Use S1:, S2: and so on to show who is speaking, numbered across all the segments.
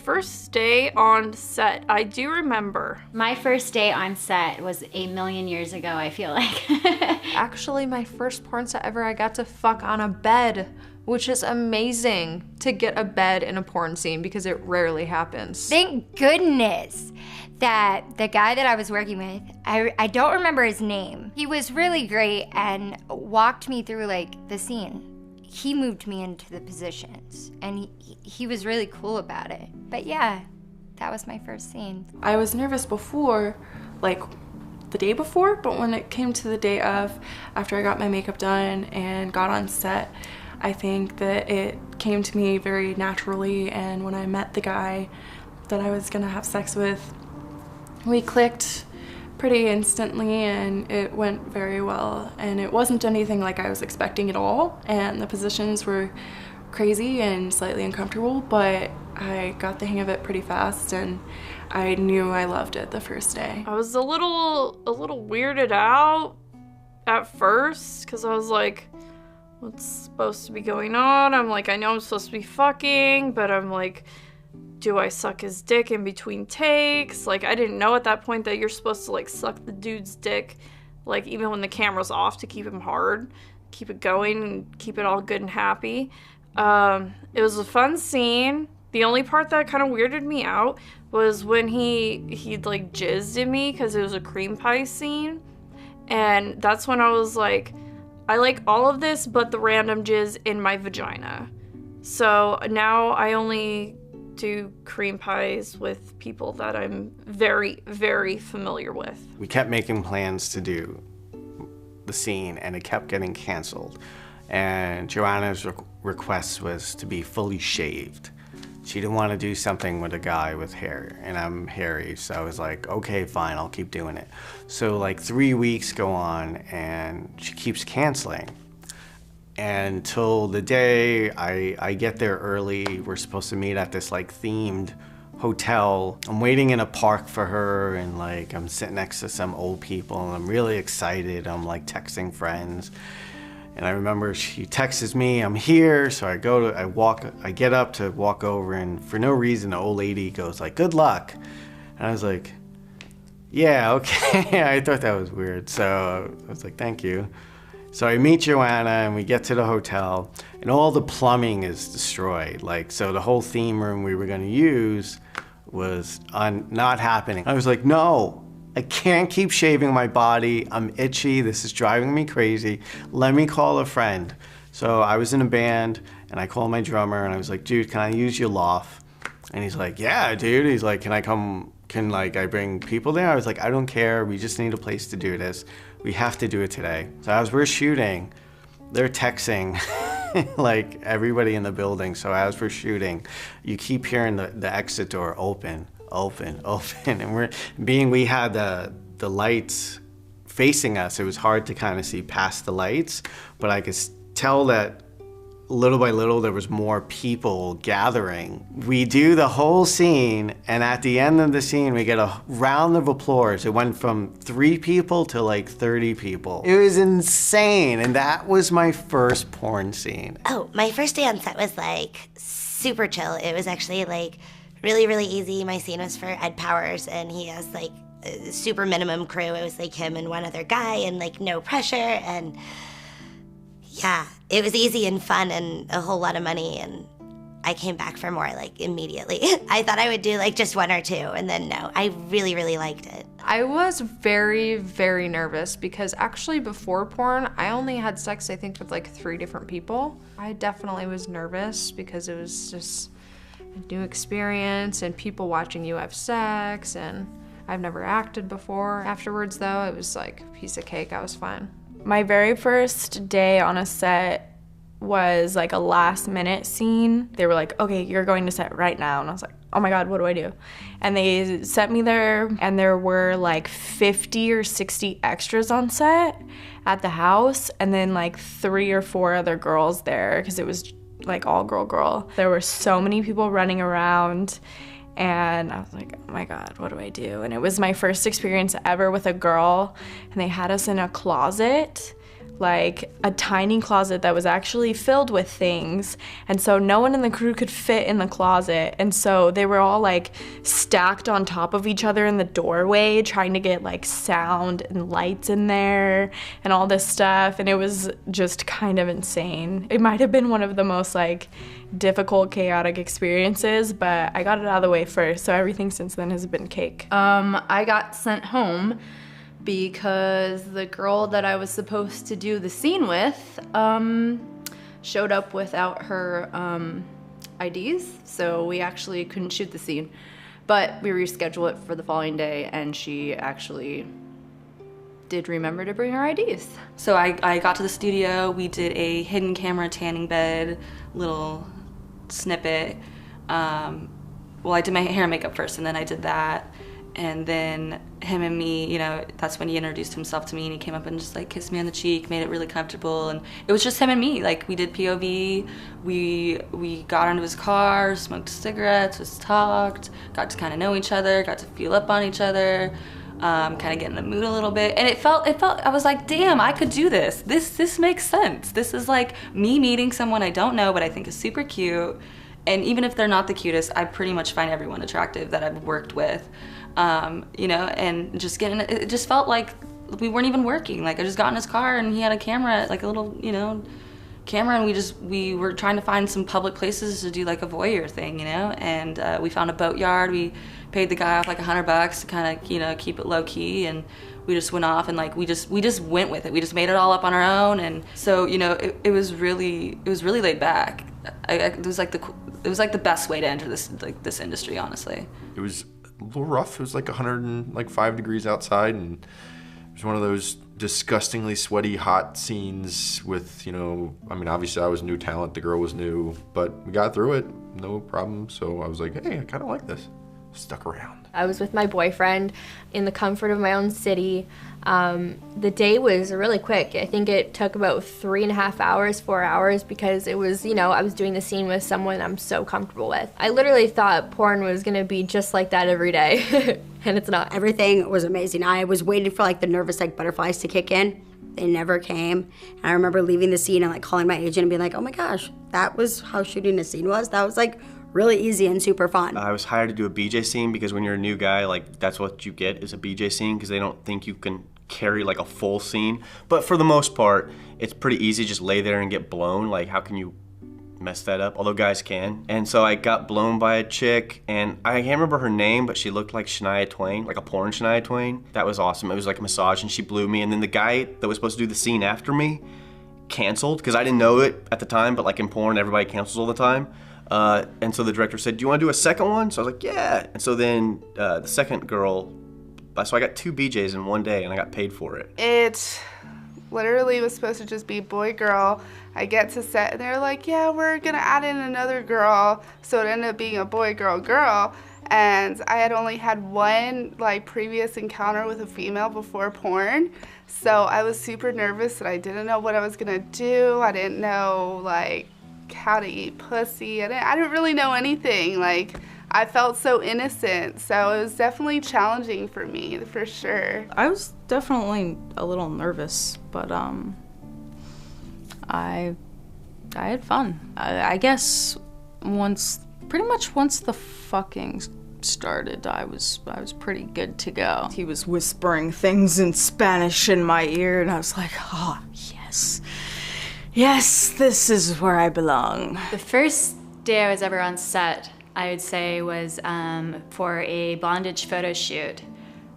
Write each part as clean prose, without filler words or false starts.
S1: first day on set, I do remember.
S2: My first day on set was a million years ago, I feel like.
S3: Actually, my first porn set ever, I got to fuck on a bed, which is amazing to get a bed in a porn scene because it rarely happens.
S4: Thank goodness that the guy that I was working with, I don't remember his name. He was really great and walked me through like the scene. He moved me into the positions and he was really cool about it. But yeah, that was my first scene.
S5: I was nervous before, like the day before, but when it came to the day of, after I got my makeup done and got on set, I think that it came to me very naturally, and when I met the guy that I was gonna have sex with, we clicked pretty instantly and it went very well, and it wasn't anything like I was expecting at all, and the positions were crazy and slightly uncomfortable, but I got the hang of it pretty fast and I knew I loved it the first day.
S1: I was a little weirded out at first because I was like, what's supposed to be going on? I'm like, I know I'm supposed to be fucking, but I'm like, do I suck his dick in between takes? Like, I didn't know at that point that you're supposed to like suck the dude's dick, like even when the camera's off, to keep him hard, keep it going and keep it all good and happy. It was a fun scene. The only part that kind of weirded me out was when he'd like jizzed in me because it was a cream pie scene. And that's when I was like, I like all of this but the random jizz in my vagina. So now I only do cream pies with people that I'm very, very familiar with.
S6: We kept making plans to do the scene and it kept getting canceled. And Joanna's request was to be fully shaved. She didn't want to do something with a guy with hair, and I'm hairy, so I was like, okay, fine, I'll keep doing it. So like 3 weeks go on and she keeps canceling. Until the day I get there early, we're supposed to meet at this like themed hotel. I'm waiting in a park for her, and like I'm sitting next to some old people and I'm really excited. I'm like texting friends. And I remember she texts me, I'm here, so I get up to walk over, and for no reason, the old lady goes like, good luck. And I was like, yeah, okay. I thought that was weird, so I was like, thank you. So I meet Joanna and we get to the hotel and all the plumbing is destroyed. Like, so the whole theme room we were gonna use was not happening. I was like, no. I can't keep shaving my body. I'm itchy. This is driving me crazy. Let me call a friend. So I was in a band and I called my drummer and I was like, dude, can I use your loft? And he's like, yeah, dude. He's like, can I bring people there? I was like, I don't care. We just need a place to do this. We have to do it today. So as we're shooting, they're texting like everybody in the building. So as we're shooting, you keep hearing the exit door open. And we had the lights facing us, it was hard to kind of see past the lights, but I could tell that little by little there was more people gathering. We do the whole scene, and at the end of the scene we get a round of applause. It went from 3 people to like 30 people. It was insane, and that was my first porn scene.
S7: Oh, my first day on set was like super chill. It was actually like really, really easy. My scene was for Ed Powers, and he has like a super minimum crew. It was like him and one other guy, and like no pressure, and yeah, it was easy and fun and a whole lot of money, and I came back for more like immediately. I thought I would do like just 1 or 2, and then no, I really, really liked it.
S3: I was very, very nervous because actually before porn, I only had sex, I think, with like 3 different people. I definitely was nervous because it was just a new experience and people watching you have sex, and I've never acted before. Afterwards though, it was like a piece of cake. I was fine.
S5: My very first day on a set was like a last minute scene. They were like, okay, you're going to set right now. And I was like, oh my God, what do I do? And they sent me there, and there were like 50 or 60 extras on set at the house, and then like 3 or 4 other girls there because it was like all girl. There were so many people running around, and I was like, oh my God, what do I do? And it was my first experience ever with a girl, and they had us in a closet, like a tiny closet that was actually filled with things, and so no one in the crew could fit in the closet, and so they were all like stacked on top of each other in the doorway trying to get like sound and lights in there and all this stuff, and it was just kind of insane. It might have been one of the most like difficult, chaotic experiences, but I got it out of the way first, so everything since then has been cake.
S8: I got sent home because the girl that I was supposed to do the scene with showed up without her IDs, so we actually couldn't shoot the scene. But we rescheduled it for the following day, and she actually did remember to bring her IDs.
S9: So I got to the studio, we did a hidden camera tanning bed little snippet. Well, I did my hair and makeup first, and then I did that. And then him and me, you know, that's when he introduced himself to me, and he came up and just like kissed me on the cheek, made it really comfortable, and it was just him and me. Like, we did POV, we got into his car, smoked cigarettes, just talked, got to kind of know each other, got to feel up on each other, kind of get in the mood a little bit, and it felt, I was like, damn, I could do this. This makes sense. This is like me meeting someone I don't know, but I think is super cute. And even if they're not the cutest, I pretty much find everyone attractive that I've worked with. You know, and just it just felt like we weren't even working. Like, I just got in his car and he had a camera, like a little, you know, camera, and we were trying to find some public places to do like a voyeur thing, you know, and we found a boatyard. We paid the guy off like $100 to kind of, you know, keep it low key, and we just went off and like we just went with it. We just made it all up on our own, and so, you know, it was really laid back. It was like the best way to enter this industry, honestly.
S10: It was a little rough. It was like 105 degrees outside, and it was one of those disgustingly sweaty, hot scenes with, you know, I mean, obviously I was new talent, the girl was new, but we got through it, no problem. So I was like, hey, I kind of like this. Stuck around.
S11: I was with my boyfriend in the comfort of my own city. The day was really quick. I think it took about 3.5 hours, 4 hours, because it was, you know, I was doing the scene with someone I'm so comfortable with. I literally thought porn was gonna be just like that every day, and it's not.
S12: Everything was amazing. I was waiting for like the nervous like butterflies to kick in. They never came. And I remember leaving the scene and like calling my agent and being like, oh my gosh, that was how shooting a scene was. That was like really easy and super fun.
S13: I was hired to do a BJ scene because when you're a new guy, like that's what you get is a BJ scene, because they don't think you can carry like a full scene. But for the most part, it's pretty easy. Just lay there and get blown. Like, how can you mess that up? Although guys can. And so I got blown by a chick, and I can't remember her name, but she looked like Shania Twain, like a porn Shania Twain. That was awesome. It was like a massage, and she blew me. And then the guy that was supposed to do the scene after me canceled, because I didn't know it at the time, but like in porn, everybody cancels all the time. And so the director said, do you want to do a second one? So I was like, yeah. And so then the second girl, so I got 2 BJs in one day, and I got paid for it.
S14: It literally was supposed to just be boy, girl. I get to set, and they're like, yeah, we're gonna add in another girl. So it ended up being a boy, girl, girl. And I had only had one like previous encounter with a female before porn. So I was super nervous, and I didn't know what I was gonna do. I didn't know like how to eat pussy. I didn't really know anything. Like, I felt so innocent, so it was definitely challenging for me, for sure.
S15: I was definitely a little nervous, but I had fun. I guess pretty much once the fucking started, I was pretty good to go. He was whispering things in Spanish in my ear, and I was like, oh, yes. Yes, this is where I belong.
S2: The first day I was ever on set, I would say, was for a bondage photo shoot.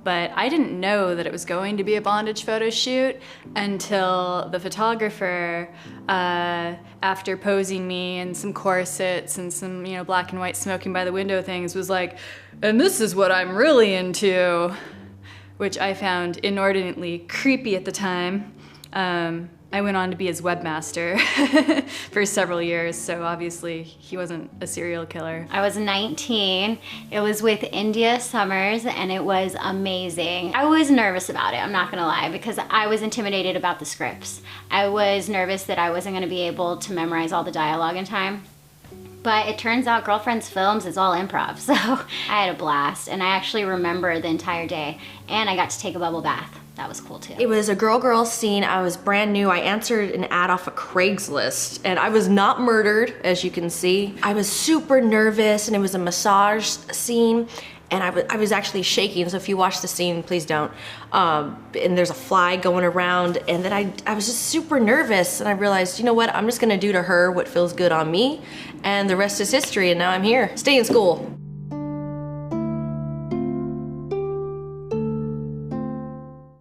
S2: But I didn't know that it was going to be a bondage photo shoot until the photographer, after posing me in some corsets and some, you know, black and white smoking by the window things, was like, and this is what I'm really into, which I found inordinately creepy at the time. I went on to be his webmaster for several years, so obviously he wasn't a serial killer.
S4: I was 19. It was with India Summers, and it was amazing. I was nervous about it, I'm not gonna lie, because I was intimidated about the scripts. I was nervous that I wasn't gonna be able to memorize all the dialogue in time. But it turns out Girlfriends Films is all improv, so I had a blast, and I actually remember the entire day, and I got to take a bubble bath.
S16: That was cool too.
S17: It was a girl scene. I was brand new. I answered an ad off of Craigslist and I was not murdered, as you can see. I was super nervous and it was a massage scene and I was actually shaking. So if you watch the scene, please don't. And there's a fly going around and then I was just super nervous and I realized, you know what? I'm just gonna do to her what feels good on me and the rest is history and now I'm here. Stay in school.